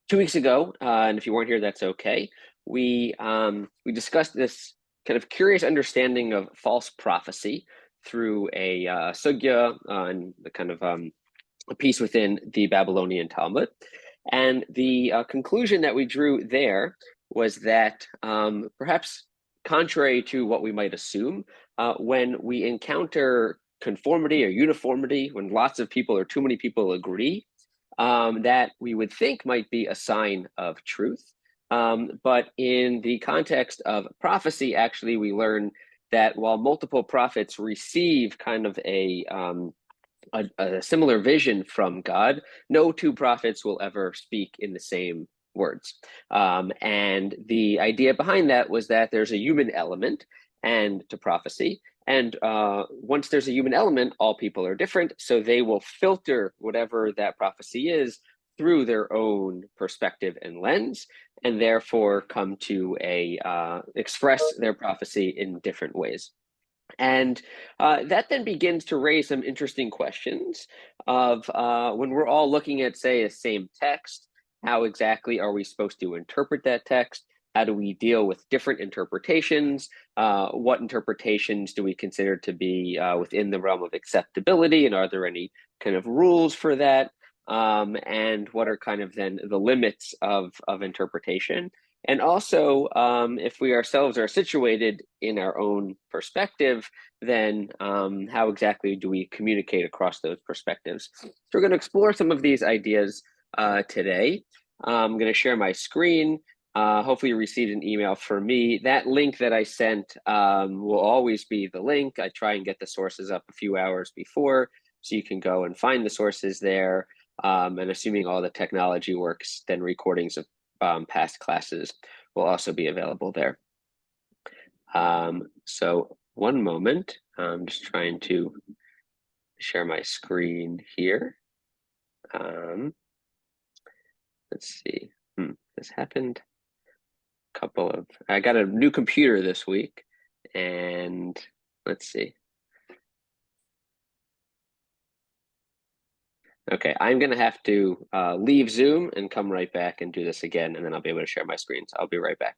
2 weeks ago, and if you weren't here, that's okay. We discussed this kind of curious understanding of false prophecy through a sugya and the kind of a piece within the Babylonian Talmud. And the conclusion that we drew there was that perhaps contrary to what we might assume, when we encounter conformity or uniformity, when lots of people or too many people agree, that we would think might be a sign of truth. But in the context of prophecy, actually, we learn that while multiple prophets receive kind of a similar vision from God, no two prophets will ever speak in the same words. And the idea behind that was that there's a human element and to prophecy. And once there's a human element, all people are different. So they will filter whatever that prophecy is through their own perspective and lens, and therefore come to express their prophecy in different ways. And that then begins to raise some interesting questions of when we're all looking at, say, a same text, how exactly are we supposed to interpret that text? How do we deal with different interpretations? What interpretations do we consider to be within the realm of acceptability? And are there any kind of rules for that? And what are kind of then the limits of interpretation? And also, if we ourselves are situated in our own perspective, then how exactly do we communicate across those perspectives? So we're going to explore some of these ideas today. I'm going to share my screen. Hopefully you received an email from me. That link that I sent will always be the link. I try and get the sources up a few hours before, so you can go and find the sources there. And assuming all the technology works, then recordings of past classes will also be available there. So one moment, I'm just trying to share my screen here. Let's see, this happened I got a new computer this week, and let's see. Okay, I'm gonna have to leave Zoom and come right back and do this again, and then I'll be able to share my screen. So I'll be right back.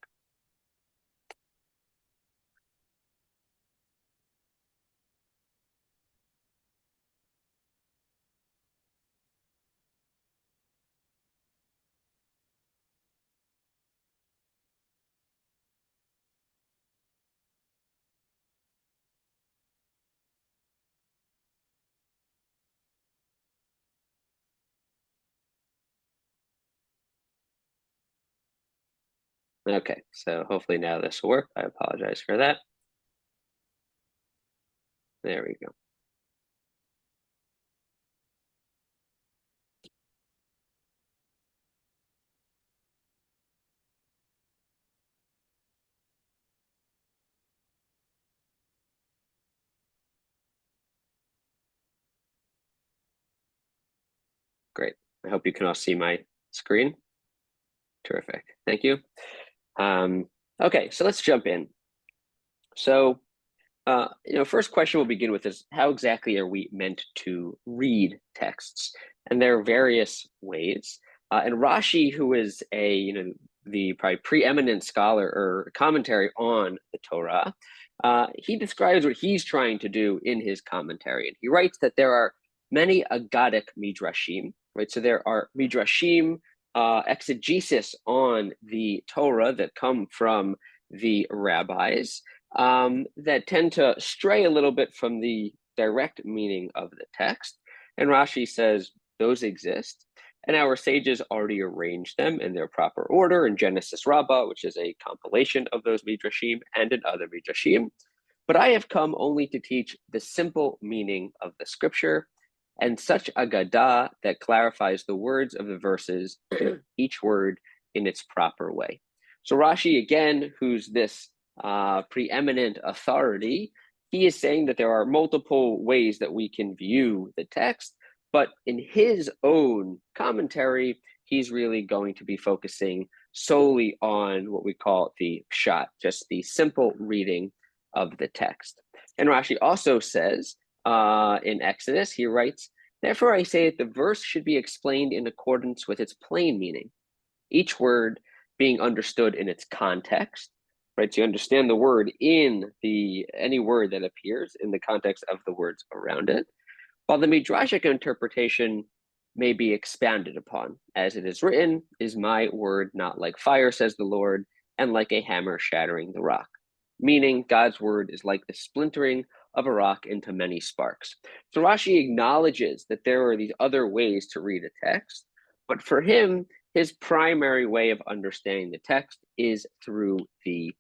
Okay, so hopefully now this will work. I apologize for that. There we go. Great. I hope you can all see my screen. Terrific. Thank you. Okay, so let's jump in. So, first question we'll begin with is, how exactly are we meant to read texts? And there are various ways. And Rashi, who is the probably preeminent scholar or commentary on the Torah, he describes what he's trying to do in his commentary. And he writes that there are many Agadic midrashim, right? So there are midrashim, exegesis on the Torah that come from the rabbis that tend to stray a little bit from the direct meaning of the text. And Rashi says those exist. And our sages already arranged them in their proper order in Genesis Rabbah, which is a compilation of those midrashim, and in other midrashim. But I have come only to teach the simple meaning of the scripture and such a Agadah that clarifies the words of the verses, each word in its proper way. So Rashi, again, who's this preeminent authority, he is saying that there are multiple ways that we can view the text, but in his own commentary, he's really going to be focusing solely on what we call the pshat, just the simple reading of the text. And Rashi also says in Exodus, he writes, "Therefore I say that the verse should be explained in accordance with its plain meaning. each word being understood in its context, right? So you understand the word in any word that appears in the context of the words around it, while the Midrashic interpretation may be expanded upon. As it is written, is my word not like fire, says the Lord, and like a hammer shattering the rock. Meaning God's word is like the splintering of a rock into many sparks. So Rashi acknowledges that there are these other ways to read a text, but for him, his primary way of understanding the text is through the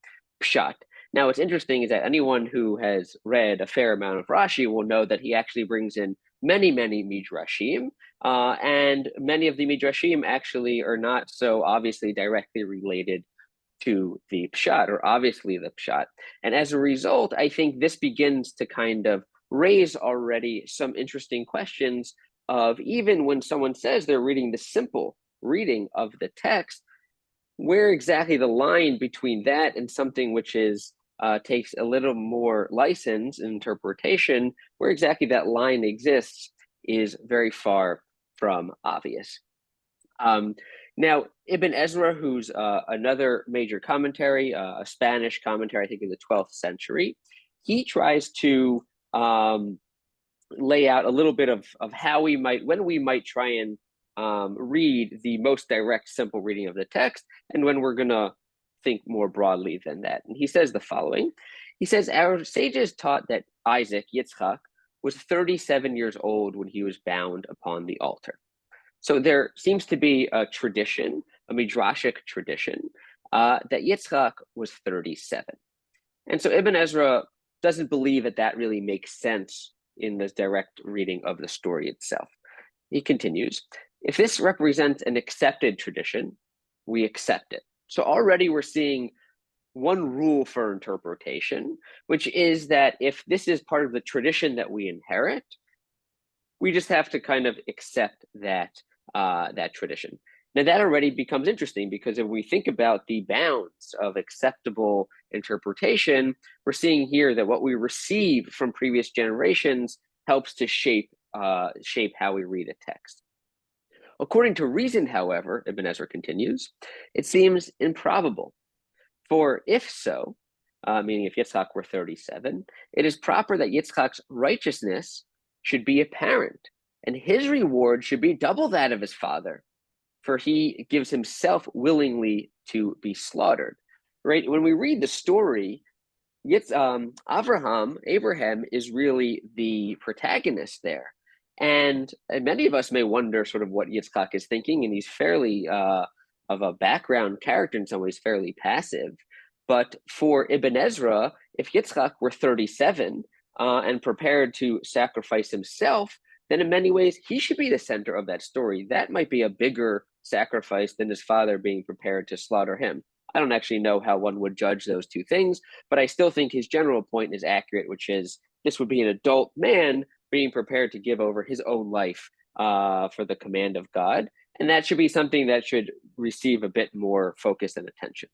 pshat. Now, what's interesting is that anyone who has read a fair amount of Rashi will know that he actually brings in many, many midrashim, and many of the midrashim actually are not so obviously directly related to the pshat, or obviously the pshat. And as a result, I think this begins to kind of raise already some interesting questions of, even when someone says they're reading the simple reading of the text, where exactly the line between that and something which is takes a little more license and interpretation, where exactly that line exists is very far from obvious. Now, Ibn Ezra, who's another major commentary, a Spanish commentary, I think in the 12th century, he tries to lay out a little bit of how when we might try and read the most direct, simple reading of the text, and when we're going to think more broadly than that. And he says the following. He says, our sages taught that Isaac, Yitzchak, was 37 years old when he was bound upon the altar. So there seems to be a tradition, a midrashic tradition, that Yitzchak was 37. And so Ibn Ezra doesn't believe that that really makes sense in this direct reading of the story itself. He continues, if this represents an accepted tradition, we accept it. So already we're seeing one rule for interpretation, which is that if this is part of the tradition that we inherit, we just have to kind of accept that that tradition. Now that already becomes interesting, because if we think about the bounds of acceptable interpretation, we're seeing here that what we receive from previous generations helps to shape how we read a text. According to reason, however, Ibn Ezra continues, it seems improbable. For if so, meaning if Yitzchak were 37, it is proper that Yitzchak's righteousness should be apparent, and his reward should be double that of his father, for he gives himself willingly to be slaughtered. Right? When we read the story, Abraham is really the protagonist there. And many of us may wonder sort of what Yitzchak is thinking, and he's fairly of a background character in some ways, fairly passive. But for Ibn Ezra, if Yitzchak were 37 and prepared to sacrifice himself, then in many ways, he should be the center of that story. That might be a bigger sacrifice than his father being prepared to slaughter him. I don't actually know how one would judge those two things, but I still think his general point is accurate, which is this would be an adult man being prepared to give over his own life for the command of God. And that should be something that should receive a bit more focus and attention.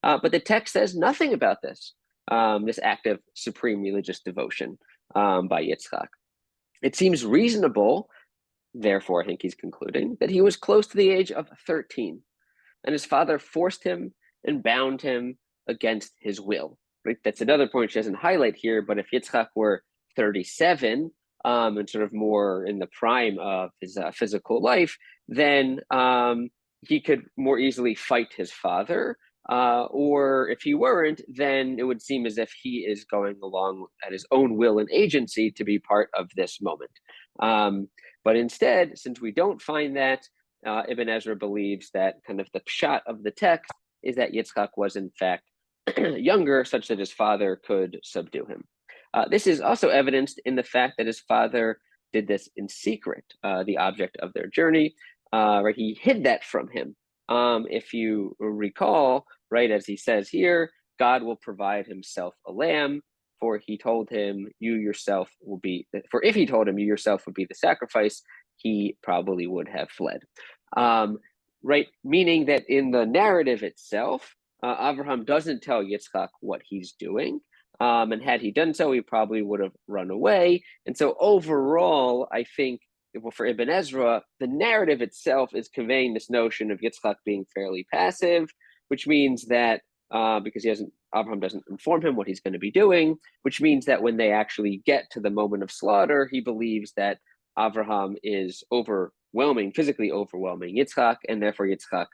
But the text says nothing about this act of supreme religious devotion by Yitzchak. It seems reasonable, therefore, I think he's concluding, that he was close to the age of 13, and his father forced him and bound him against his will. Right? That's another point she doesn't highlight here, but if Yitzchak were 37 and sort of more in the prime of his physical life, then he could more easily fight his father. Or if he weren't, then it would seem as if he is going along at his own will and agency to be part of this moment. But instead, since we don't find that, Ibn Ezra believes that kind of the pshat of the text is that Yitzchak was in fact younger, such that his father could subdue him. This is also evidenced in the fact that his father did this in secret, the object of their journey, right? He hid that from him. If you recall, right, as he says here, God will provide himself a lamb, for he told him, you yourself will be, for if he told him you yourself would be the sacrifice, he probably would have fled. Right, meaning that in the narrative itself, Abraham doesn't tell Yitzchak what he's doing. And had he done so, he probably would have run away. And so overall, I think for Ibn Ezra, the narrative itself is conveying this notion of Yitzchak being fairly passive, which means that because Abraham doesn't inform him what he's going to be doing, which means that when they actually get to the moment of slaughter, he believes that Abraham is physically overwhelming Yitzchak, and therefore Yitzchak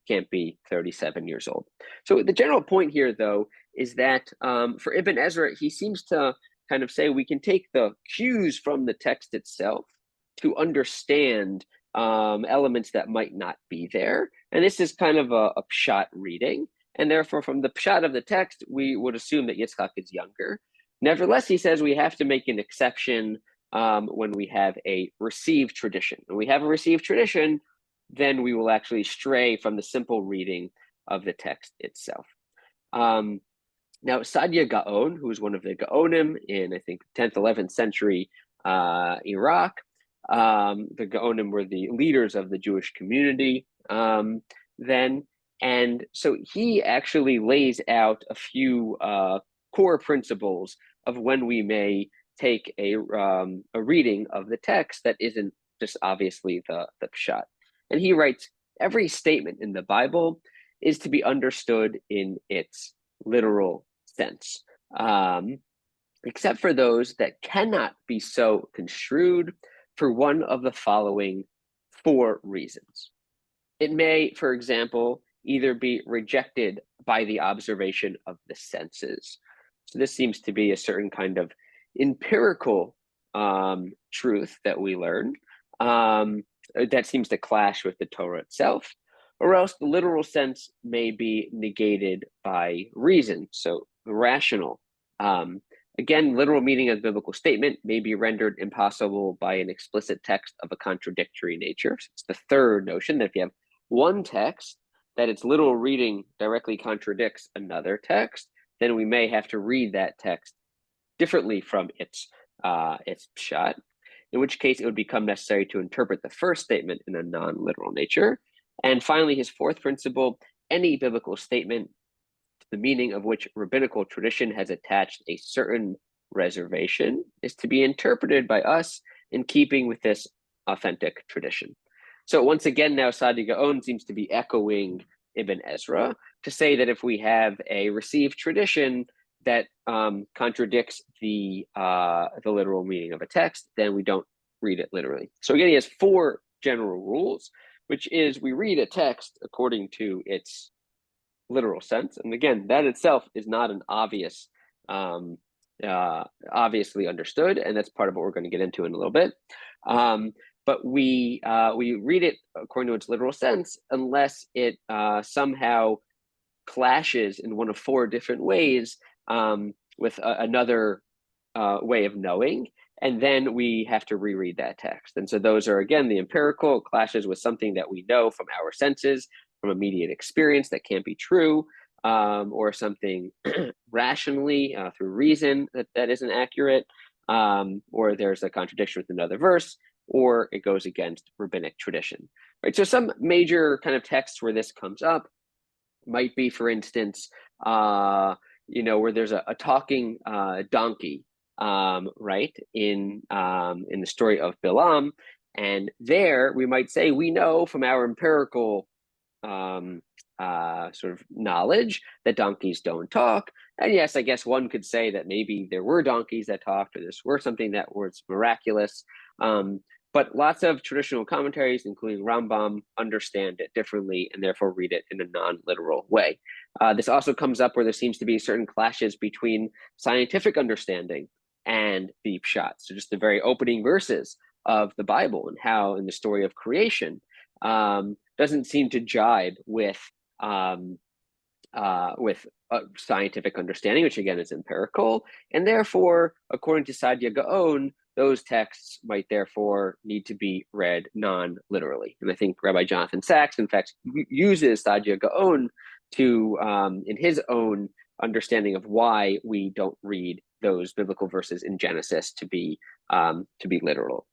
can't be 37 years old. So the general point here, though, is that for Ibn Ezra, he seems to kind of say we can take the cues from the text itself to understand elements that might not be there. And this is kind of a pshat reading. And therefore, from the pshat of the text, we would assume that Yitzchak is younger. Nevertheless, he says we have to make an exception when we have a received tradition. When we have a received tradition, then we will actually stray from the simple reading of the text itself. Now, Saadia Gaon, who was one of the Gaonim in, I think, 10th, 11th century Iraq, the Gaonim were the leaders of the Jewish community then. And so he actually lays out a few core principles of when we may take a reading of the text that isn't just obviously the pshat. And he writes, every statement in the Bible is to be understood in its literal sense, except for those that cannot be so construed for one of the following 4 reasons. It may, for example, either be rejected by the observation of the senses. So this seems to be a certain kind of empirical truth that we learn that seems to clash with the Torah itself, or else the literal sense may be negated by reason, so rational. Again, literal meaning of the biblical statement may be rendered impossible by an explicit text of a contradictory nature. So it's the third notion that if you have one text that its literal reading directly contradicts another text, then we may have to read that text differently from its pshat, in which case it would become necessary to interpret the first statement in a non-literal nature. And finally, his 4th principle, any biblical statement, the meaning of which rabbinical tradition has attached a certain reservation, is to be interpreted by us in keeping with this authentic tradition. So once again, now Saadia Gaon seems to be echoing Ibn Ezra to say that if we have a received tradition that contradicts the literal meaning of a text, then we don't read it literally. So again, he has 4 general rules, which is we read a text according to its literal sense. And again, that itself is not an obviously understood, and that's part of what we're going to get into in a little bit. But we read it according to its literal sense unless it somehow clashes in one of 4 different ways with another way of knowing, and then we have to reread that text. And so those are, again, the empirical clashes with something that we know from our senses, from immediate experience that can't be true, or something rationally through reason that isn't accurate, or there's a contradiction with another verse, or it goes against rabbinic tradition, right? So some major kind of texts where this comes up might be, for instance, where there's a talking donkey, right, in the story of Bilam, and there we might say we know from our empirical sort of knowledge that donkeys don't talk. And yes, I guess one could say that maybe there were donkeys that talked, or this were something that was miraculous. But lots of traditional commentaries, including Rambam, understand it differently and therefore read it in a non-literal way. This also comes up where there seems to be certain clashes between scientific understanding and the pshat. So just the very opening verses of the Bible and how in the story of creation doesn't seem to jibe with scientific understanding, which again is empirical. And therefore, according to Saadia Gaon, those texts might therefore need to be read non-literally. And I think Rabbi Jonathan Sacks, in fact, uses Saadia Gaon to, in his own understanding of why we don't read those biblical verses in Genesis to be literal.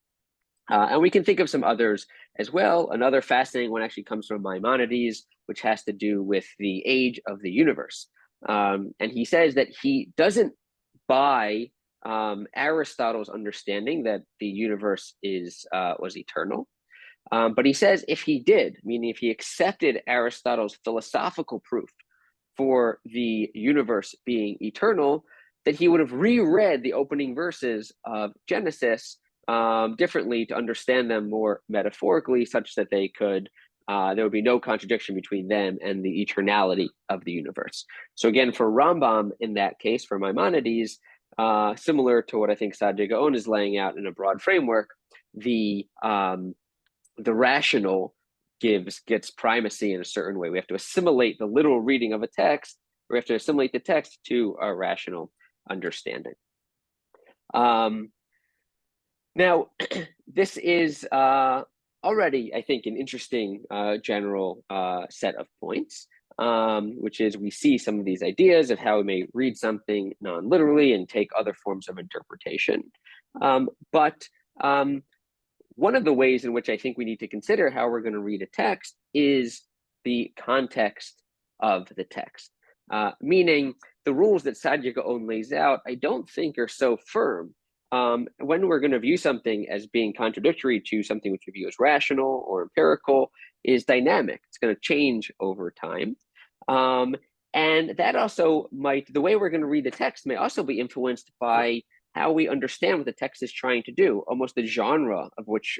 And we can think of some others as well. Another fascinating one actually comes from Maimonides, which has to do with the age of the universe. And he says that he doesn't buy Aristotle's understanding that the universe was eternal. But he says if he did, meaning if he accepted Aristotle's philosophical proof for the universe being eternal, that he would have reread the opening verses of Genesis differently to understand them more metaphorically, such that they could there would be no contradiction between them and the eternality of the universe. So again, for Rambam, in that case, for Maimonides, similar to what I think Saadia Gaon is laying out in a broad framework, the rational gets primacy in a certain way. We have to assimilate the literal reading of a text, or we have to assimilate the text to a rational understanding. Now, this is already, I think, an interesting general set of points, which is we see some of these ideas of how we may read something non-literally and take other forms of interpretation. But one of the ways in which I think we need to consider how we're going to read a text is the context of the text, meaning the rules that Saadia Gaon lays out, I don't think are so firm. When we're going to view something as being contradictory to something which we view as rational or empirical is dynamic. It's going to change over time. And that also the way we're going to read the text may also be influenced by how we understand what the text is trying to do, almost the genre of which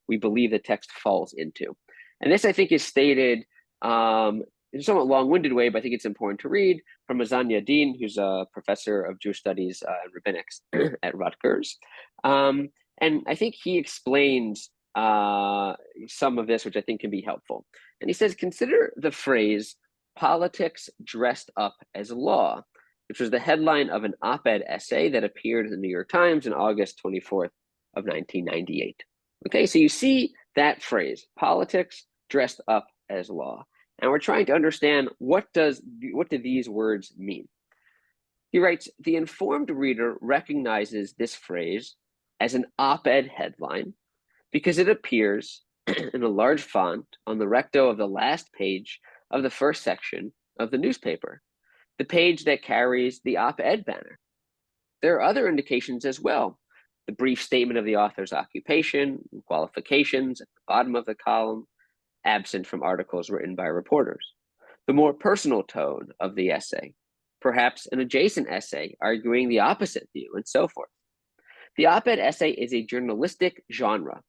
we believe the text falls into. And this, I think, is stated in a somewhat long-winded way, but I think it's important to read from Mazan Yadin, who's a professor of Jewish studies and rabbinics at Rutgers. And I think he explains some of this, which I think can be helpful. And he says, consider the phrase politics dressed up as law, which was the headline of an op-ed essay that appeared in the New York Times on August 24th of 1998. Okay, so you see that phrase, politics dressed up as law. And we're trying to understand what do these words mean? He writes, the informed reader recognizes this phrase as an op-ed headline because it appears in a large font on the recto of the last page of the first section of the newspaper, the page that carries the op-ed banner. There are other indications as well. The brief statement of the author's occupation and qualifications at the bottom of the column, absent from articles written by reporters. The more personal tone of the essay, perhaps an adjacent essay arguing the opposite view, and so forth. The op-ed essay is a journalistic genre.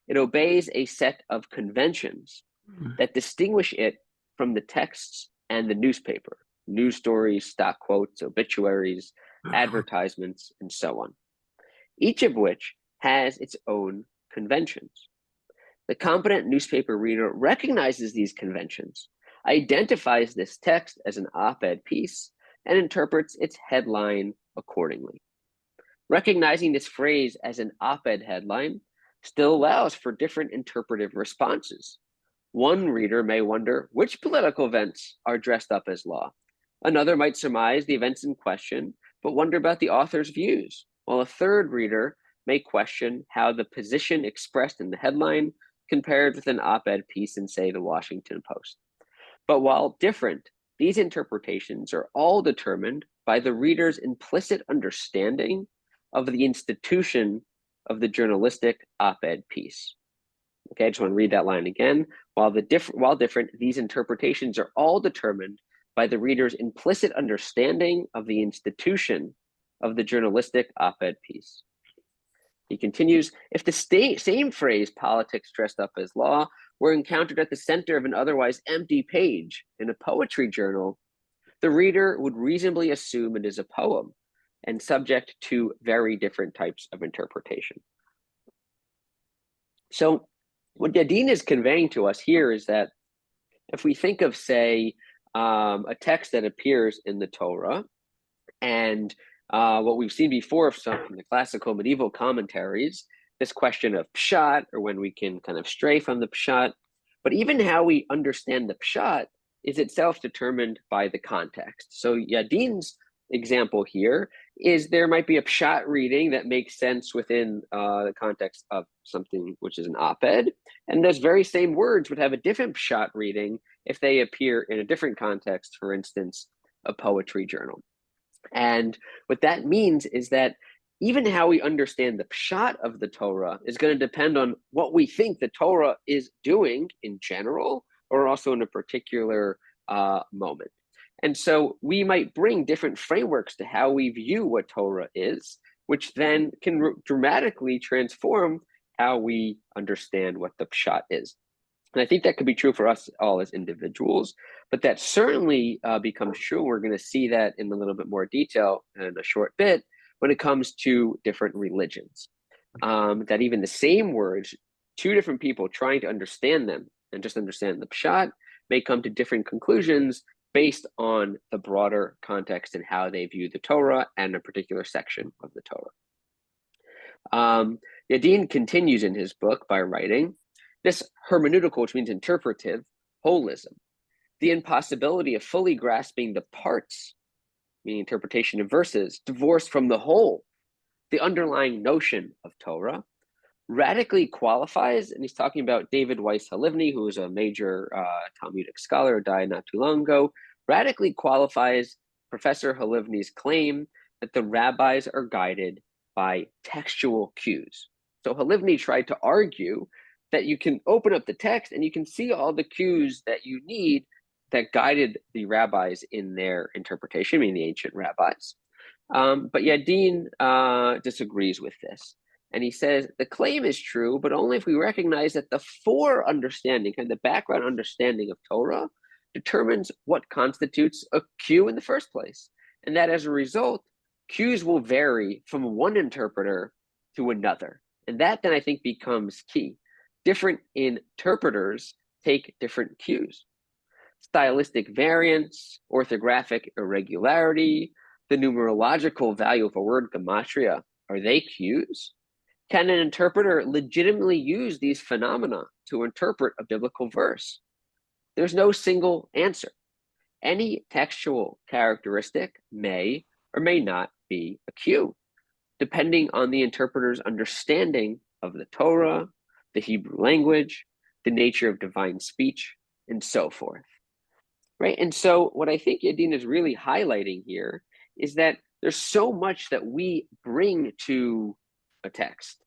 It obeys a set of conventions that distinguish it from the texts and the newspaper, news stories, stock quotes, obituaries, advertisements, and so on, each of which has its own conventions. The competent newspaper reader recognizes these conventions, identifies this text as an op-ed piece, and interprets its headline accordingly. Recognizing this phrase as an op-ed headline still allows for different interpretive responses. One reader may wonder which political events are dressed up as law. Another might surmise the events in question, but wonder about the author's views, while a third reader may question how the position expressed in the headline compared with an op-ed piece in, say, the Washington Post. But while different, these interpretations are all determined by the reader's implicit understanding of the institution of the journalistic op-ed piece. Okay, I just want to read that line again. While different, these interpretations are all determined by the reader's implicit understanding of the institution of the journalistic op-ed piece. He continues, if the same phrase, politics dressed up as law, were encountered at the center of an otherwise empty page in a poetry journal, the reader would reasonably assume it is a poem and subject to very different types of interpretation. So what Yadin is conveying to us here is that if we think of, say, a text that appears in the Torah, and what we've seen before of some in the classical medieval commentaries, this question of pshat, or when we can kind of stray from the pshat, but even how we understand the pshat is itself determined by the context. So Yadin's example here is there might be a pshat reading that makes sense within the context of something which is an op-ed, and those very same words would have a different pshat reading if they appear in a different context, for instance, a poetry journal. And what that means is that even how we understand the pshat of the Torah is going to depend on what we think the Torah is doing in general, or also in a particular moment. And so we might bring different frameworks to how we view what Torah is, which then can dramatically transform how we understand what the pshat is. And I think that could be true for us all as individuals, but that certainly becomes true. We're going to see that in a little bit more detail in a short bit when it comes to different religions. That even the same words, two different people trying to understand them and just understand the pshat may come to different conclusions based on the broader context and how they view the Torah and a particular section of the Torah. Yadin continues in his book by writing, this hermeneutical, which means interpretive, holism, the impossibility of fully grasping the parts, meaning interpretation of verses, divorced from the whole, the underlying notion of Torah, radically qualifies, and he's talking about David Weiss Halivni, who is a major Talmudic scholar, died not too long ago, radically qualifies Professor Halivni's claim that the rabbis are guided by textual cues. So Halivni tried to argue that you can open up the text and you can see all the cues that you need that guided the rabbis in their interpretation, meaning the ancient rabbis. But Yadin disagrees with this. And he says the claim is true, but only if we recognize that the fore understanding, kind of the background understanding of Torah, determines what constitutes a cue in the first place. And that as a result, cues will vary from one interpreter to another. And that then I think becomes key. Different interpreters take different cues. Stylistic variance, orthographic irregularity, the numerological value of a word, gematria, are they cues? Can an interpreter legitimately use these phenomena to interpret a biblical verse? There's no single answer. Any textual characteristic may or may not be a cue, depending on the interpreter's understanding of the Torah, the Hebrew language, the nature of divine speech, and so forth. Right? And so what I think Yadin is really highlighting here is that there's so much that we bring to a text.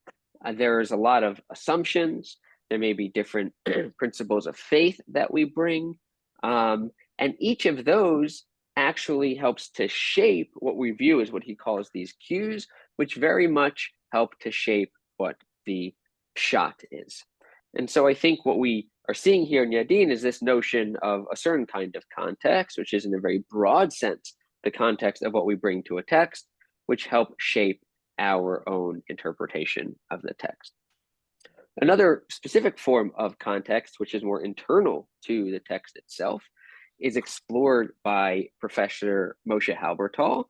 There's a lot of assumptions. There may be different principles of faith that we bring. And each of those actually helps to shape what we view as what he calls these cues, which very much help to shape what the pshat is. And so I think what we are seeing here in Yadin is this notion of a certain kind of context, which is in a very broad sense, the context of what we bring to a text, which help shape our own interpretation of the text. Another specific form of context, which is more internal to the text itself, is explored by Professor Moshe Halbertal.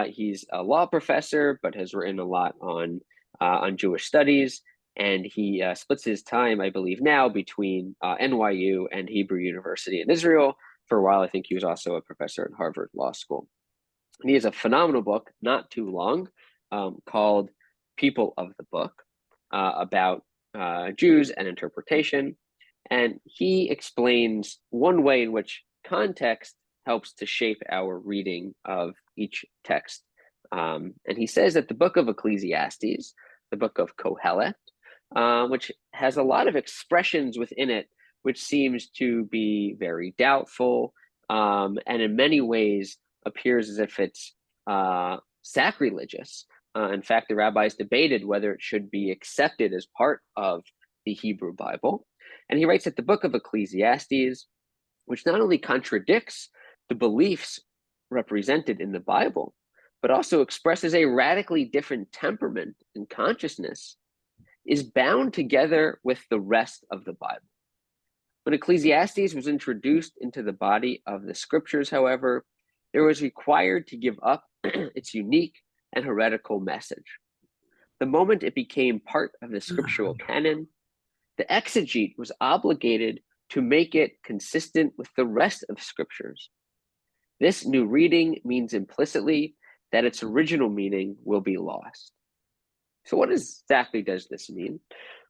He's a law professor, but has written a lot on Jewish studies. And he splits his time, I believe now, between NYU and Hebrew University in Israel. For a while, I think he was also a professor at Harvard Law School. And he has a phenomenal book, not too long, called People of the Book, about Jews and interpretation. And he explains one way in which context helps to shape our reading of each text. And he says that the book of Ecclesiastes, the book of Kohelet, which has a lot of expressions within it, which seems to be very doubtful, and in many ways appears as if it's sacrilegious. In fact, the rabbis debated whether it should be accepted as part of the Hebrew Bible. And he writes that the book of Ecclesiastes, which not only contradicts the beliefs represented in the Bible, but also expresses a radically different temperament and consciousness, is bound together with the rest of the Bible. When Ecclesiastes was introduced into the body of the scriptures, however, it was required to give up its unique and heretical message. The moment it became part of the scriptural canon, the exegete was obligated to make it consistent with the rest of scriptures. This new reading means implicitly that its original meaning will be lost. So what exactly does this mean?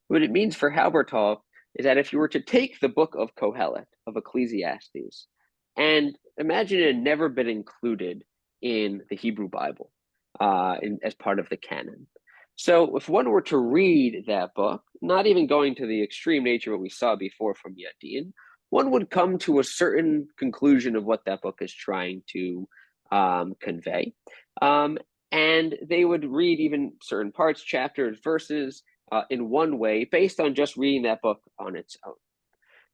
What it means for Halbertal is that if you were to take the book of Kohelet, of Ecclesiastes, and imagine it had never been included in the Hebrew Bible as part of the canon. So if one were to read that book, not even going to the extreme nature of what we saw before from Yadin, one would come to a certain conclusion of what that book is trying to convey. And they would read even certain parts, chapters, verses in one way based on just reading that book on its own.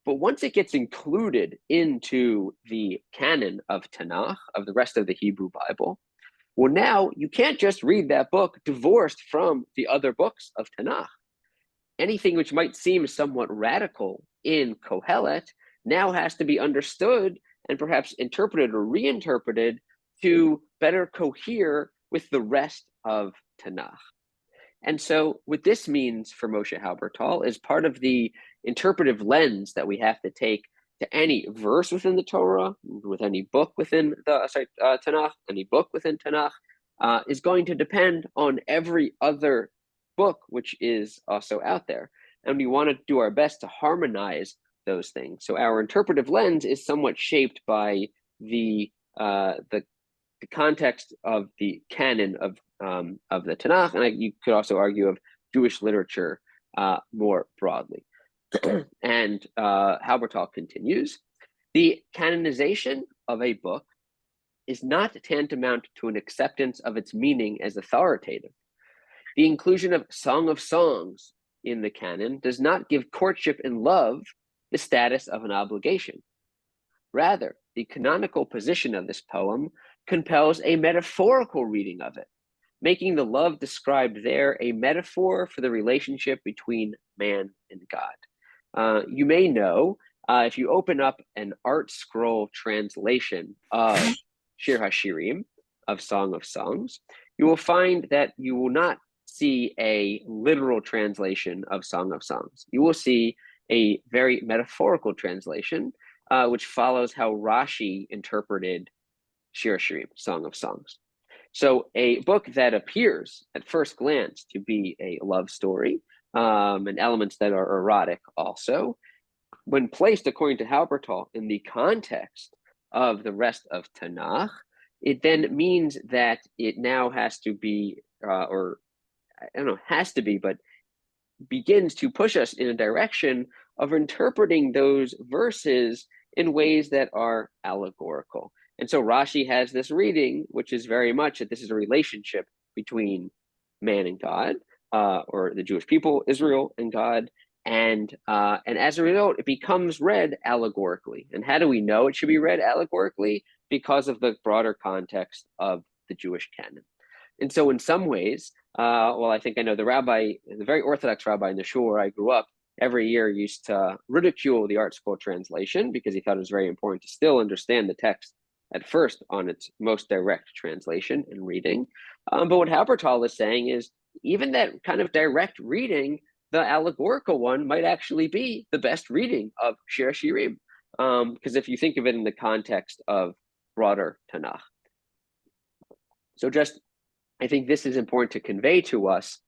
But once it gets included into the canon of Tanakh, of the rest of the Hebrew Bible, well, now you can't just read that book divorced from the other books of Tanakh. Anything which might seem somewhat radical in Kohelet now has to be understood and perhaps interpreted or reinterpreted to better cohere with the rest of Tanakh. And so what this means for Moshe Halbertal is part of the interpretive lens that we have to take to any verse within the Torah, with any book within the Tanakh, any book within Tanakh, is going to depend on every other book which is also out there. And we want to do our best to harmonize those things. So our interpretive lens is somewhat shaped by the context of the canon of the Tanakh, and you could also argue of Jewish literature more broadly. And Halbertal continues, the canonization of a book is not tantamount to an acceptance of its meaning as authoritative. The inclusion of Song of Songs in the canon does not give courtship and love the status of an obligation. Rather, the canonical position of this poem compels a metaphorical reading of it, making the love described there a metaphor for the relationship between man and God. You may know, if you open up an Art Scroll translation of Shir HaShirim, of Song of Songs, you will find that you will not see a literal translation of Song of Songs. You will see a very metaphorical translation, which follows how Rashi interpreted Shir HaShirim, Song of Songs. So a book that appears at first glance to be a love story, and elements that are erotic also, when placed according to Halbertal in the context of the rest of Tanakh, it then means that it now has to be, or I don't know, has to be, but begins to push us in a direction of interpreting those verses in ways that are allegorical. And so Rashi has this reading, which is very much that this is a relationship between man and God, or the Jewish people, Israel and God. And as a result, it becomes read allegorically. And how do we know it should be read allegorically? Because of the broader context of the Jewish canon. And so in some ways, well, I think I know the very Orthodox rabbi in the shul where I grew up, every year used to ridicule the Art Scroll translation because he thought it was very important to still understand the text at first on its most direct translation and reading. But what Halbertal is saying is even that kind of direct reading, the allegorical one might actually be the best reading of Shir HaShirim. Because if you think of it in the context of broader Tanakh. So I think this is important to convey to us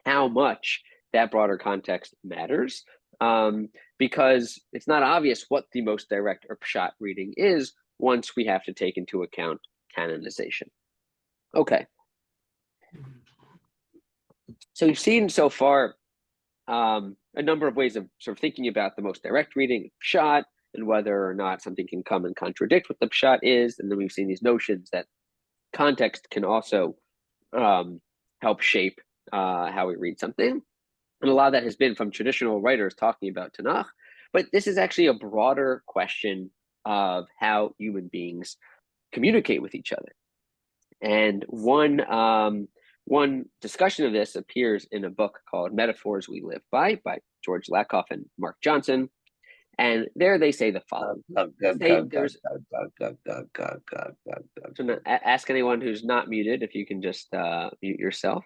how much that broader context matters, because it's not obvious what the most direct or pshat reading is once we have to take into account canonization. Okay. So we've seen so far a number of ways of sort of thinking about the most direct reading, pshat, and whether or not something can come and contradict what the pshat is. And then we've seen these notions that context can also help shape how we read something. And a lot of that has been from traditional writers talking about Tanakh. But this is actually a broader question of how human beings communicate with each other. And one discussion of this appears in a book called Metaphors We Live by George Lakoff and Mark Johnson. And there they say the following. So ask anyone who's not muted if you can just mute yourself.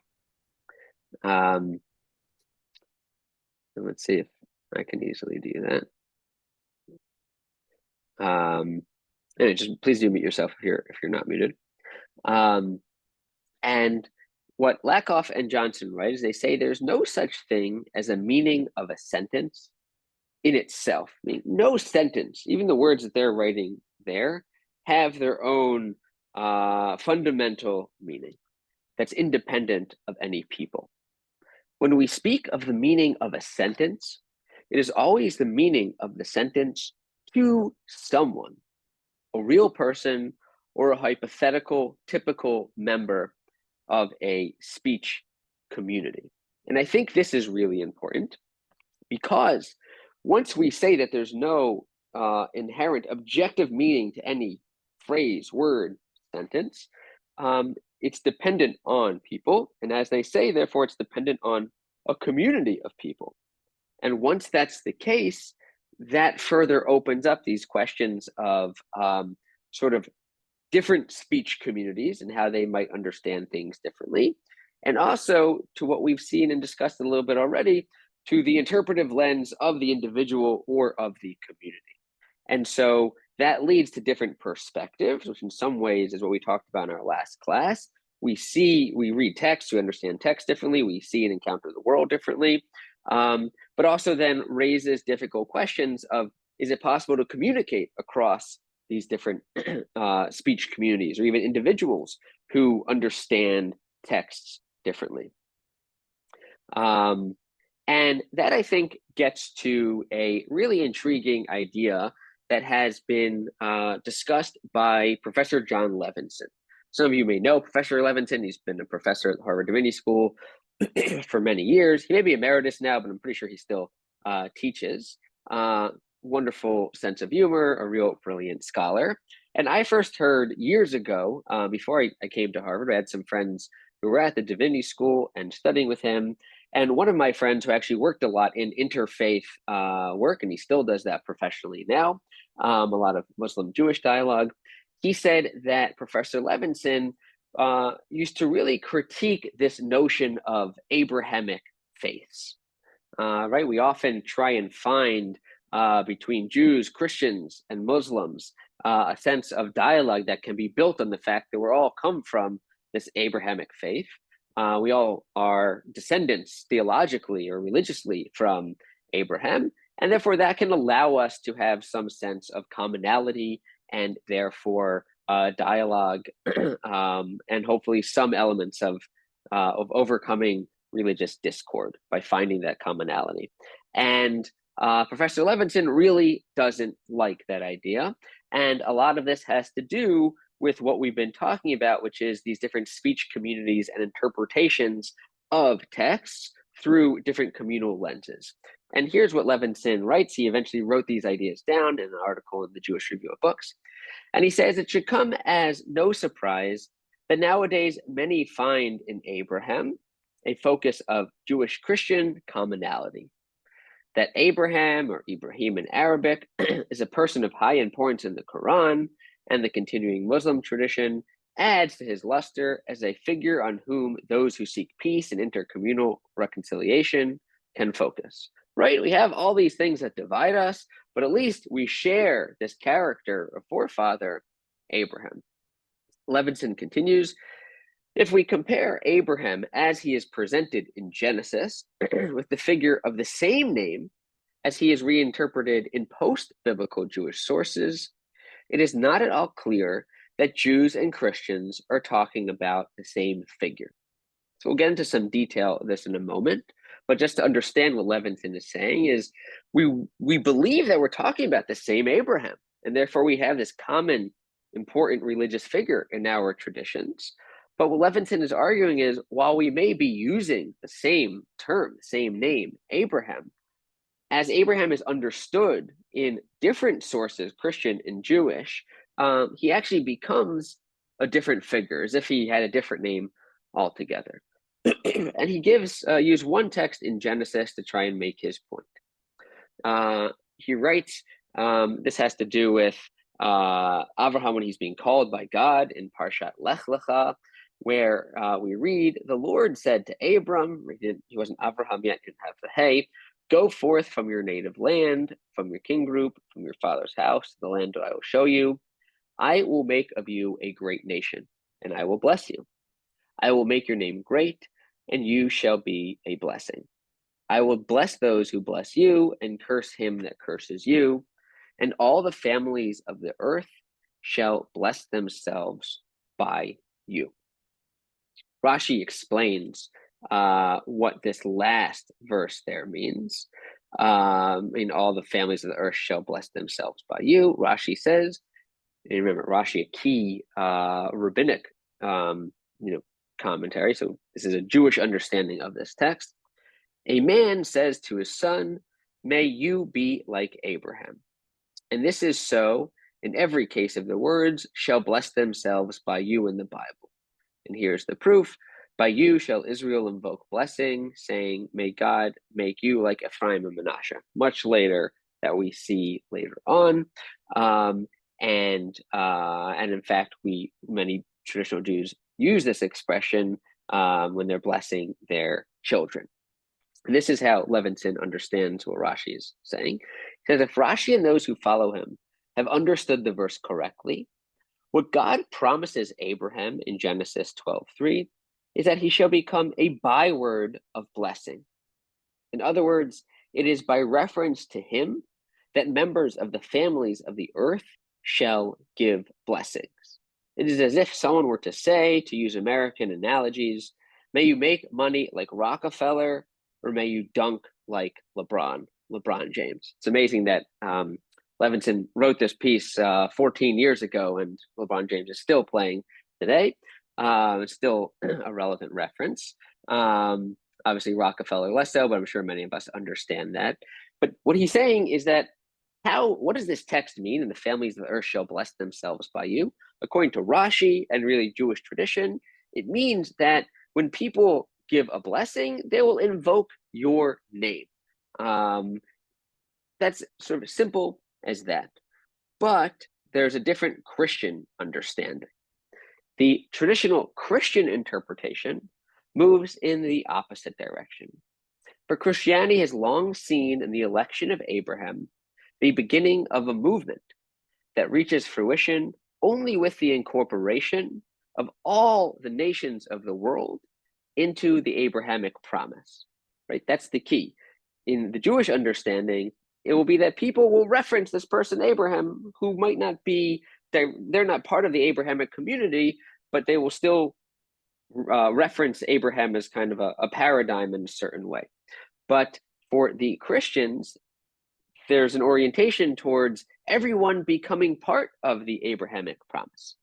Let's see if I can easily do that. Anyway, just please do mute yourself if you're not muted. And what Lakoff and Johnson write is they say there's no such thing as a meaning of a sentence in itself. I mean, no sentence, even the words that they're writing there, have their own fundamental meaning that's independent of any people. When we speak of the meaning of a sentence, it is always the meaning of the sentence to someone, a real person or a hypothetical, typical member of a speech community. And I think this is really important because once we say that there's no inherent objective meaning to any phrase, word, sentence, it's dependent on people. And as they say, therefore, it's dependent on a community of people. And once that's the case, that further opens up these questions of sort of different speech communities and how they might understand things differently. And also to what we've seen and discussed a little bit already, to the interpretive lens of the individual or of the community. And so that leads to different perspectives, which in some ways is what we talked about in our last class. We read text, we understand text differently, we see and encounter the world differently, but also then raises difficult questions of, is it possible to communicate across these different speech communities or even individuals who understand texts differently? And that, I think, gets to a really intriguing idea that has been discussed by Professor Jon Levenson. Some of you may know Professor Levenson. He's been a professor at the Harvard Divinity School for many years. He may be emeritus now, but I'm pretty sure he still teaches. Wonderful sense of humor, a real brilliant scholar. And I first heard years ago, before I came to Harvard, I had some friends who were at the Divinity School and studying with him. And one of my friends who actually worked a lot in interfaith work, and he still does that professionally now, a lot of Muslim-Jewish dialogue, he said that Professor Levenson used to really critique this notion of Abrahamic faiths, right? We often try and find between Jews, Christians, and Muslims a sense of dialogue that can be built on the fact that we're all come from this Abrahamic faith. We all are descendants theologically or religiously from Abraham, and therefore that can allow us to have some sense of commonality and therefore dialogue and hopefully some elements of overcoming religious discord by finding that commonality. And Professor Levenson really doesn't like that idea. And a lot of this has to do with what we've been talking about, which is these different speech communities and interpretations of texts through different communal lenses. And here's what Levenson writes. He eventually wrote these ideas down in an article in the Jewish Review of Books. And he says, it should come as no surprise that nowadays many find in Abraham a focus of Jewish-Christian commonality. That Abraham, or Ibrahim in Arabic, is a person of high importance in the Quran, and the continuing Muslim tradition adds to his luster as a figure on whom those who seek peace and intercommunal reconciliation can focus. Right? We have all these things that divide us, but at least we share this character of forefather Abraham. Levenson continues, if we compare Abraham as he is presented in Genesis with the figure of the same name as he is reinterpreted in post-biblical Jewish sources, it is not at all clear that Jews and Christians are talking about the same figure. So we'll get into some detail of this in a moment, but just to understand what Levenson is saying is we believe that we're talking about the same Abraham, and therefore we have this common important religious figure in our traditions. But what Levenson is arguing is, while we may be using the same term, the same name, Abraham, as Abraham is understood in different sources, Christian and Jewish, he actually becomes a different figure, as if he had a different name altogether. And he use one text in Genesis to try and make his point. He writes, this has to do with Avraham when he's being called by God in Parshat Lech Lecha, where we read, the Lord said to Abram, he wasn't Avraham yet, didn't have the hay, go forth from your native land, from your king group, from your father's house, to the land that I will show you. I will make of you a great nation, and I will bless you. I will make your name great, and you shall be a blessing. I will bless those who bless you, and curse him that curses you. And all the families of the earth shall bless themselves by you. Rashi explains what this last verse there means. All the families of the earth shall bless themselves by you. Rashi says, and remember, Rashi, a key rabbinic commentary. So this is a Jewish understanding of this text. A man says to his son, "May you be like Abraham." And this is so in every case of the words shall bless themselves by you in the Bible. And here's the proof. By you shall Israel invoke blessing, saying, "May God make you like Ephraim and Manasseh." Much later, that we see later on. And in fact, many traditional Jews use this expression when they're blessing their children. And this is how Levinson understands what Rashi is saying. He says, if Rashi and those who follow him have understood the verse correctly, what God promises Abraham in Genesis 12:3 is that he shall become a byword of blessing. In other words, it is by reference to him that members of the families of the earth shall give blessings. It is as if someone were to say, to use American analogies, may you make money like Rockefeller, or may you dunk like LeBron James. It's amazing that Levinson wrote this piece 14 years ago, and LeBron James is still playing today. It's still a relevant reference. Obviously, Rockefeller less so, but I'm sure many of us understand that. But what he's saying is that what does this text mean? And the families of the earth shall bless themselves by you. According to Rashi and really Jewish tradition, it means that when people give a blessing, they will invoke your name. That's sort of simple as that. But there's a different Christian understanding. The traditional Christian interpretation moves in the opposite direction. For Christianity has long seen in the election of Abraham the beginning of a movement that reaches fruition only with the incorporation of all the nations of the world into the Abrahamic promise, right? That's the key. In the Jewish understanding, it will be that people will reference this person, Abraham, who might not be, they're not part of the Abrahamic community, but they will still reference Abraham as kind of a paradigm in a certain way. But for the Christians, there's an orientation towards everyone becoming part of the Abrahamic promise.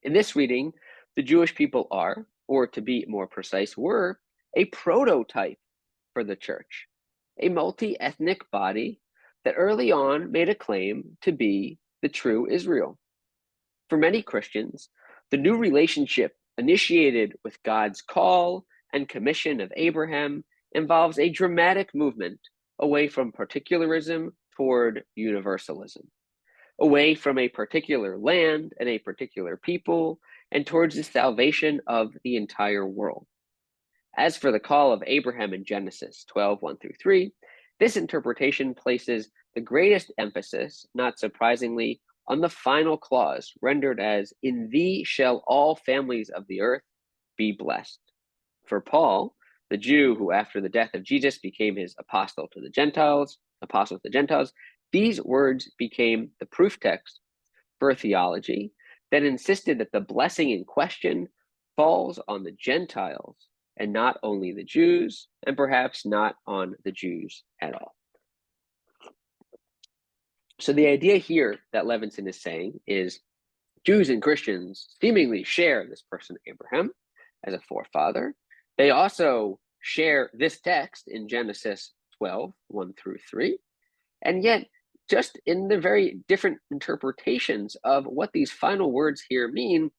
In this reading, the Jewish people are, or to be more precise, were a prototype for the church, a multi-ethnic body that early on made a claim to be the true Israel. For many Christians, the new relationship initiated with God's call and commission of Abraham involves a dramatic movement away from particularism toward universalism, away from a particular land and a particular people, and towards the salvation of the entire world. As for the call of Abraham in Genesis 12:1-3, this interpretation places the greatest emphasis, not surprisingly, on the final clause rendered as, "In thee shall all families of the earth be blessed." For Paul, the Jew who after the death of Jesus became his apostle to the Gentiles, these words became the proof text for a theology that insisted that the blessing in question falls on the Gentiles and not only the Jews, and perhaps not on the Jews at all. So the idea here that Levinson is saying is Jews and Christians seemingly share this person, Abraham, as a forefather. They also share this text in Genesis 12:1-3. And yet, just in the very different interpretations of what these final words here mean,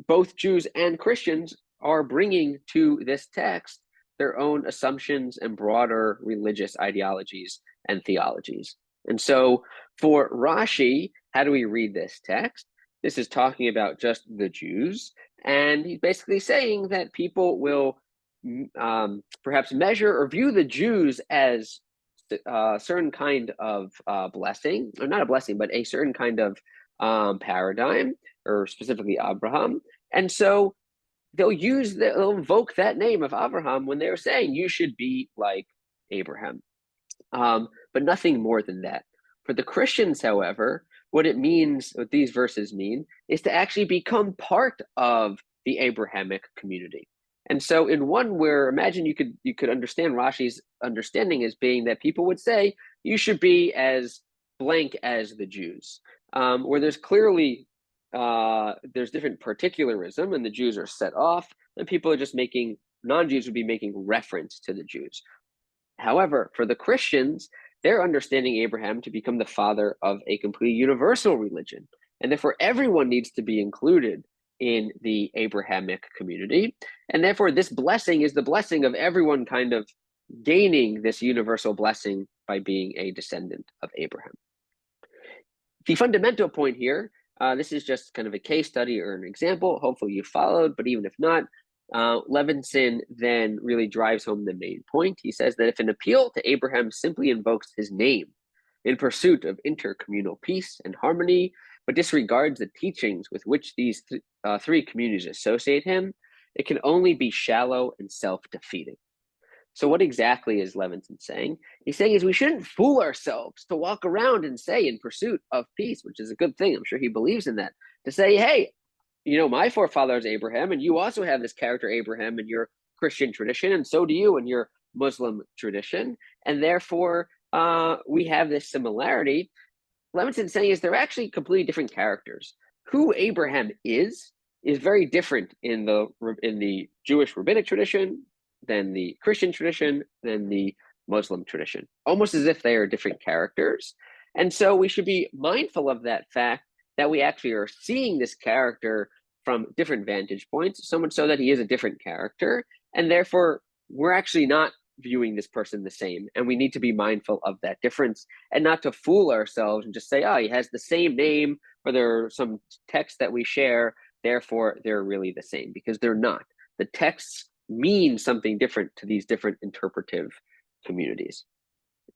both Jews and Christians are bringing to this text their own assumptions and broader religious ideologies and theologies. And so for Rashi, how do we read this text? This is talking about just the Jews, and he's basically saying that people will perhaps measure or view the Jews as a certain kind of blessing, or not a blessing, but a certain kind of paradigm, or specifically Abraham. And so they'll invoke that name of Abraham when they're saying you should be like Abraham. But nothing more than that. For the Christians, however, what it means, what these verses mean, is to actually become part of the Abrahamic community. And so in one where imagine you could understand Rashi's understanding as being that people would say you should be as blank as the Jews, where there's clearly there's different particularism and the Jews are set off and people are just making non-Jews would be making reference to the Jews. However, for the Christians, they're understanding Abraham to become the father of a completely universal religion. And therefore, everyone needs to be included in the Abrahamic community. And therefore, this blessing is the blessing of everyone kind of gaining this universal blessing by being a descendant of Abraham. The fundamental point here, this is just kind of a case study or an example. Hopefully you followed, but even if not, Levinson then really drives home the main point. He says that if an appeal to Abraham simply invokes his name in pursuit of intercommunal peace and harmony, but disregards the teachings with which these three communities associate him, it can only be shallow and self-defeating. So what exactly is Levinson saying? He's saying is we shouldn't fool ourselves to walk around and say in pursuit of peace, which is a good thing. I'm sure he believes in that, to say, hey, you know, my forefather is Abraham, and you also have this character Abraham in your Christian tradition, and so do you in your Muslim tradition, and therefore we have this similarity. Levinson's saying is they're actually completely different characters. Who Abraham is very different in the Jewish rabbinic tradition than the Christian tradition, than the Muslim tradition, almost as if they are different characters. And so we should be mindful of that fact that we actually are seeing this character from different vantage points, so much so that he is a different character. And therefore, we're actually not viewing this person the same. And we need to be mindful of that difference and not to fool ourselves and just say, oh, he has the same name, or there are some texts that we share, therefore they're really the same, because they're not. The texts mean something different to these different interpretive communities.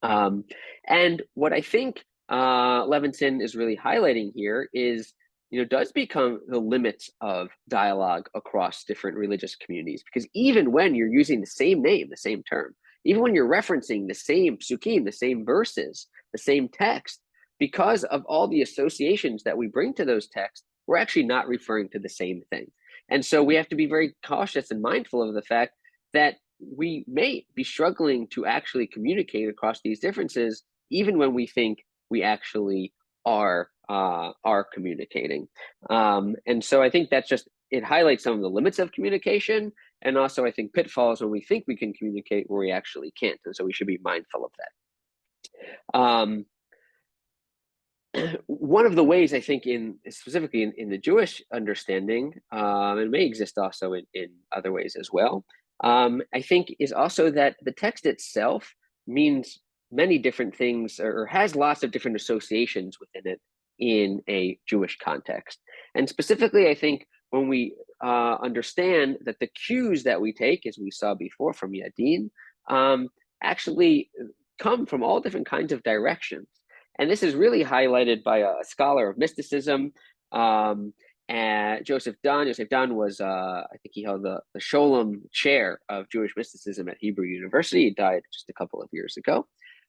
And what I think Levinson is really highlighting here is, you know, does become the limits of dialogue across different religious communities. Because even when you're using the same name, the same term, even when you're referencing the same psukim, the same verses, the same text, because of all the associations that we bring to those texts, we're actually not referring to the same thing. And so we have to be very cautious and mindful of the fact that we may be struggling to actually communicate across these differences, even when we think we actually are communicating. And so I think that's just, it highlights some of the limits of communication, and also I think pitfalls when we think we can communicate where we actually can't. And so we should be mindful of that. One of the ways I think specifically in the Jewish understanding, and may exist also in other ways as well, I think is also that the text itself means many different things, or has lots of different associations within it in a Jewish context. And specifically, I think when we understand that the cues that we take, as we saw before from Yadin, actually come from all different kinds of directions. And this is really highlighted by a scholar of mysticism, and Joseph Dunn. Joseph Dunn was, I think he held the Sholem Chair of Jewish Mysticism at Hebrew University. He died just a couple of years ago.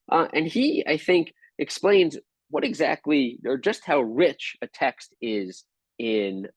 And he, I think, explains what exactly, or just how rich a text is in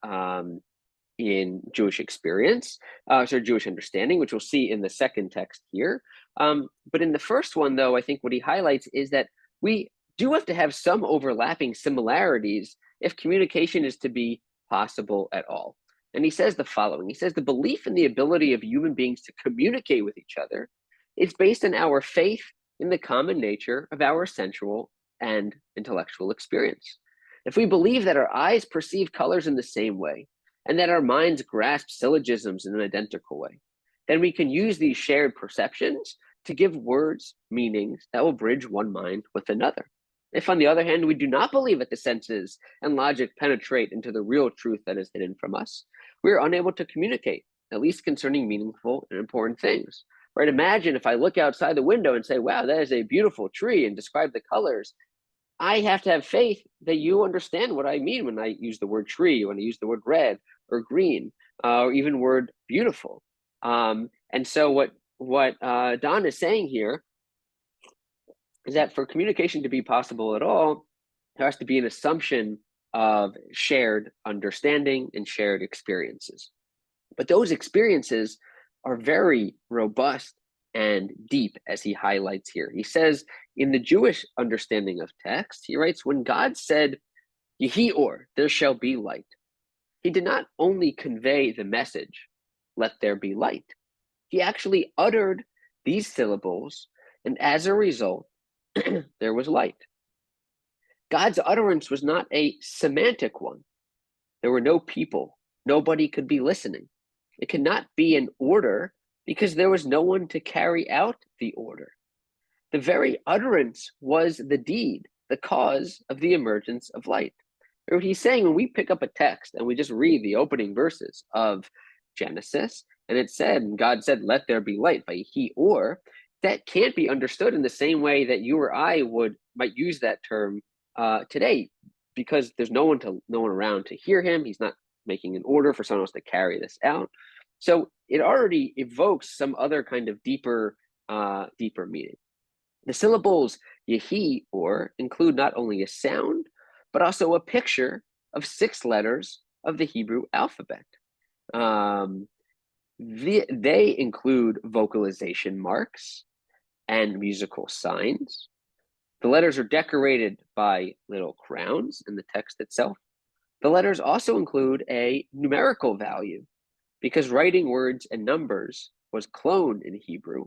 Jewish experience, so Jewish understanding, which we'll see in the second text here. But in the first one, though, I think what he highlights is that we do have to have some overlapping similarities if communication is to be possible at all. And he says the following. He says, the belief in the ability of human beings to communicate with each other is based on our faith in the common nature of our sensual and intellectual experience. If we believe that our eyes perceive colors in the same way, and that our minds grasp syllogisms in an identical way, then we can use these shared perceptions to give words meanings that will bridge one mind with another. If, on the other hand, we do not believe that the senses and logic penetrate into the real truth that is hidden from us, we are unable to communicate, at least concerning meaningful and important things. Right? Imagine if I look outside the window and say, wow, that is a beautiful tree, and describe the colors. I have to have faith that you understand what I mean when I use the word tree, when I use the word red or green, or even word beautiful. And so what Don is saying here is that for communication to be possible at all, There has to be an assumption of shared understanding and shared experiences. But those experiences are very robust and deep, as he highlights here. He says, in the Jewish understanding of text, he writes, when God said, Yehi or, there shall be light, he did not only convey the message, let there be light. He actually uttered these syllables, and as a result, there was light. God's utterance was not a semantic one. There were no people. Nobody could be listening. It could not be an order because there was no one to carry out the order. The very utterance was the deed, the cause of the emergence of light. Or what he's saying, when we pick up a text and we just read the opening verses of Genesis, and it said, and God said, let there be light by he or, that can't be understood in the same way that you or I might use that term today, because there's no one around to hear him. He's not making an order for someone else to carry this out. So it already evokes some other kind of deeper meaning. The syllables yehi or include not only a sound, but also a picture of 6 letters of the Hebrew alphabet. They include vocalization marks and musical signs. The letters are decorated by little crowns in the text itself. The letters also include a numerical value because writing words and numbers was cloned in Hebrew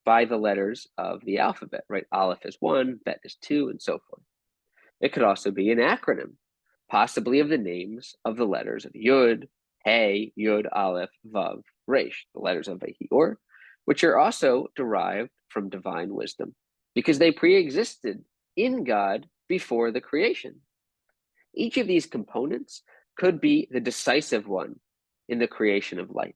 by the letters of the alphabet, right? Aleph is 1, Bet is 2, and so forth. It could also be an acronym, possibly of the names of the letters of Yud, Hey, Yud, Aleph, Vav, Resh, the letters of Vahior, which are also derived from divine wisdom because they pre-existed in God before the creation. Each of these components could be the decisive one in the creation of light.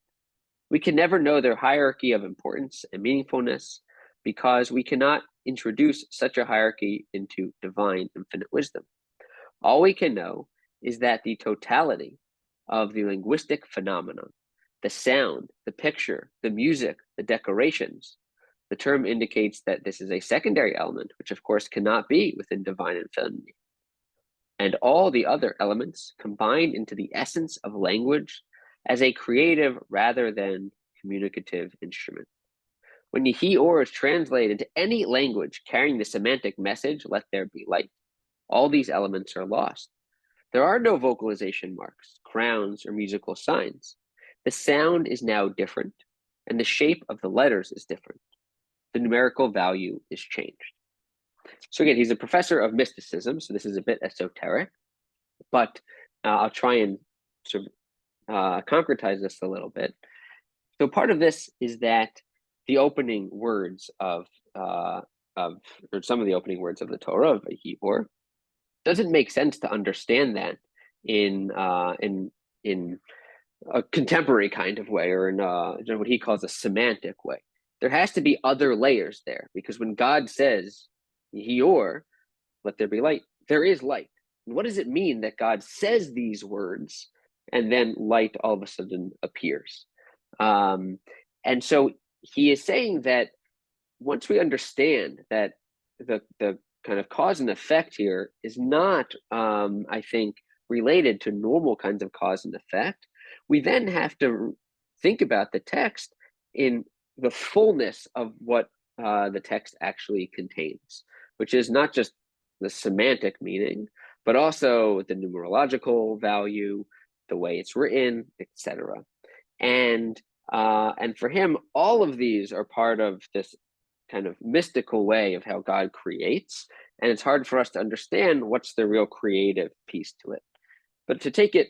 We can never know their hierarchy of importance and meaningfulness because we cannot introduce such a hierarchy into divine infinite wisdom. All we can know is that the totality of the linguistic phenomenon, the sound, the picture, the music, the decorations, the term indicates that this is a secondary element, which of course cannot be within divine infinity. And all the other elements combined into the essence of language as a creative rather than communicative instrument. When Yehi or is translated into any language carrying the semantic message, let there be light, all these elements are lost. There are no vocalization marks, crowns, or musical signs. The sound is now different, and the shape of the letters is different. The numerical value is changed. So again, he's a professor of mysticism, so this is a bit esoteric, but I'll try and sort of concretize this a little bit. So part of this is that the opening words or some of the opening words of the Torah of Vayihor doesn't make sense to understand that in a contemporary kind of way, or in what he calls a semantic way. There has to be other layers there, because when God says Yehior, let there be light, there is light. And what does it mean that God says these words and then light all of a sudden appears? And so he is saying that once we understand that the kind of cause and effect here is not, I think, related to normal kinds of cause and effect, we then have to think about the text in the fullness of what the text actually contains, which is not just the semantic meaning, but also the numerological value, the way it's written, etc. And for him, all of these are part of this kind of mystical way of how God creates, and it's hard for us to understand what's the real creative piece to it. But to take it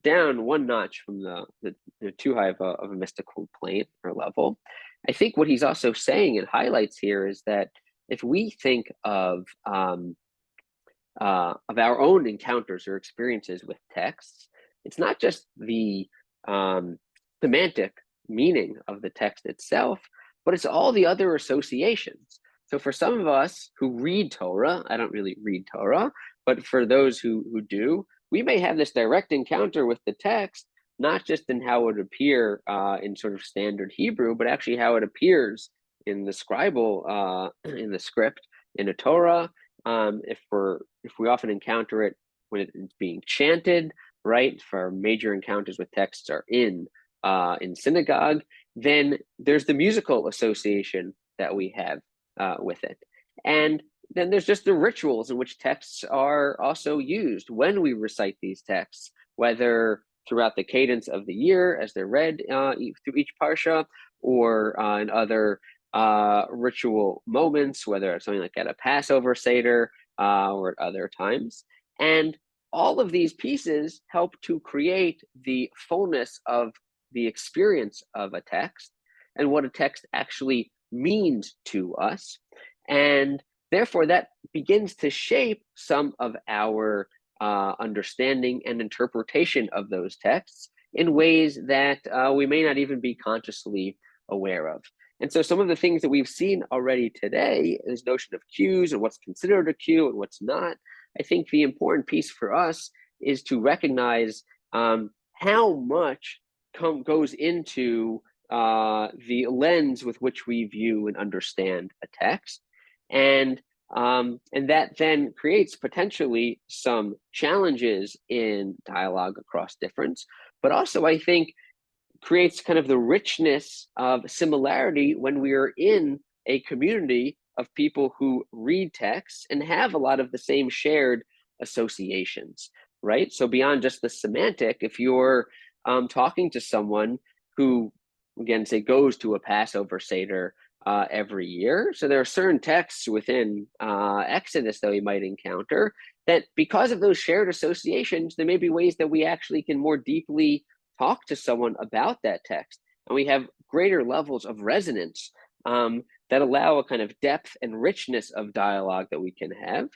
down one notch from the too high of a mystical plane or level, I think what he's also saying and highlights here is that if we think of our own encounters or experiences with texts, it's not just the semantic meaning of the text itself, but it's all the other associations. So for some of us who read Torah, I don't really read Torah, but for those who do, we may have this direct encounter with the text, not just in how it would appear in sort of standard Hebrew, but actually how it appears in the scribal, in the script, in a Torah, if we often encounter it when it's being chanted, right? For major encounters with texts are in synagogue, then there's the musical association that we have with it. And then there's just the rituals in which texts are also used when we recite these texts, whether throughout the cadence of the year as they're read through each parsha, or in other ritual moments, whether it's something like at a Passover Seder or at other times. And all of these pieces help to create the fullness of the experience of a text and what a text actually means to us. And therefore, that begins to shape some of our understanding and interpretation of those texts in ways that we may not even be consciously aware of. And so some of the things that we've seen already today, this notion of cues and what's considered a cue and what's not, I think the important piece for us is to recognize how much goes into the lens with which we view and understand a text. And that then creates potentially some challenges in dialogue across difference, but also I think creates kind of the richness of similarity when we are in a community of people who read texts and have a lot of the same shared associations, right? So beyond just the semantic, if you're talking to someone who, again, say goes to a Passover Seder every year, so there are certain texts within Exodus that we might encounter that because of those shared associations, there may be ways that we actually can more deeply talk to someone about that text, and we have greater levels of resonance that allow a kind of depth and richness of dialogue that we can have.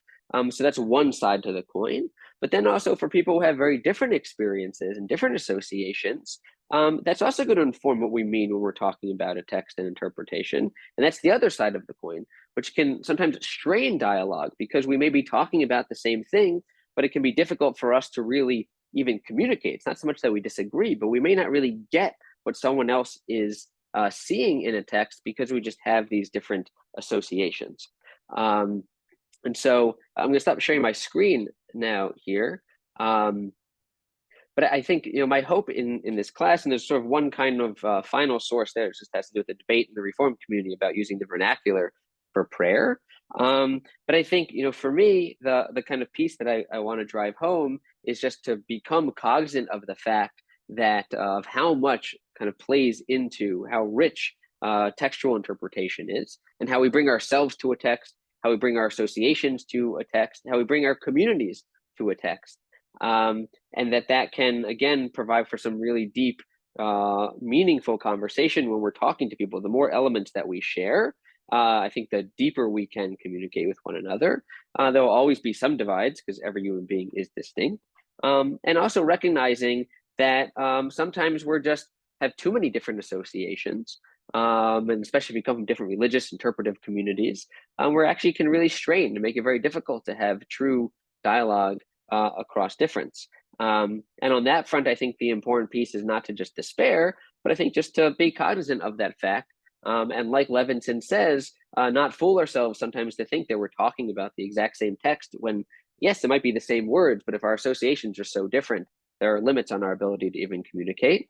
So that's one side to the coin. But then also for people who have very different experiences and different associations, that's also going to inform what we mean when we're talking about a text and interpretation. And that's the other side of the coin, which can sometimes strain dialogue because we may be talking about the same thing, but it can be difficult for us to really even communicate. It's not so much that we disagree, but we may not really get what someone else is seeing in a text because we just have these different associations. And so I'm going to stop sharing my screen now here. But I think, my hope in this class, and there's sort of one kind of final source there, it just has to do with the debate in the Reform community about using the vernacular for prayer. But I think, for me, the kind of piece that I want to drive home is just to become cognizant of the fact that of how much kind of plays into how rich textual interpretation is, and how we bring ourselves to a text, how we bring our associations to a text, how we bring our communities to a text. And that can, again, provide for some really deep, meaningful conversation when we're talking to people. The more elements that we share, I think the deeper we can communicate with one another. There will always be some divides because every human being is distinct. And also recognizing that sometimes we're just have too many different associations, and especially if we come from different religious interpretive communities, where actually can really strain and make it very difficult to have true dialogue across difference. And on that front, I think the important piece is not to just despair, but I think just to be cognizant of that fact. And like Levinson says, not fool ourselves sometimes to think that we're talking about the exact same text when, yes, it might be the same words, but if our associations are so different, there are limits on our ability to even communicate.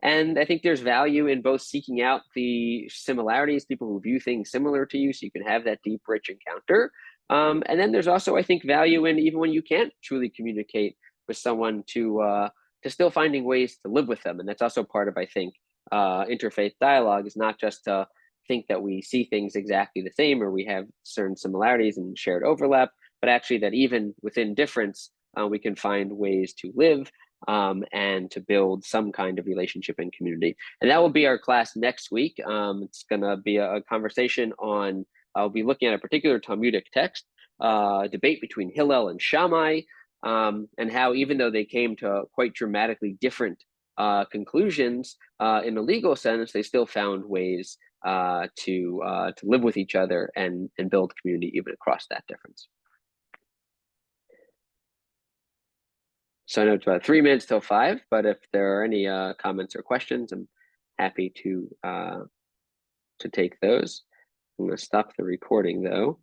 And I think there's value in both seeking out the similarities, people who view things similar to you, so you can have that deep, rich encounter. And then there's also, I think, value in even when you can't truly communicate with someone to still finding ways to live with them. And that's also part of, I think, interfaith dialogue is not just to think that we see things exactly the same or we have certain similarities and shared overlap, but actually that even within difference, we can find ways to live and to build some kind of relationship and community. And that will be our class next week. It's going to be a conversation on, I'll be looking at a particular Talmudic text, debate between Hillel and Shammai, and how even though they came to quite dramatically different conclusions in a legal sense, they still found ways to live with each other and build community even across that difference. So I know it's about 3 minutes till 5, but if there are any comments or questions, I'm happy to take those. I'm going to stop the recording though.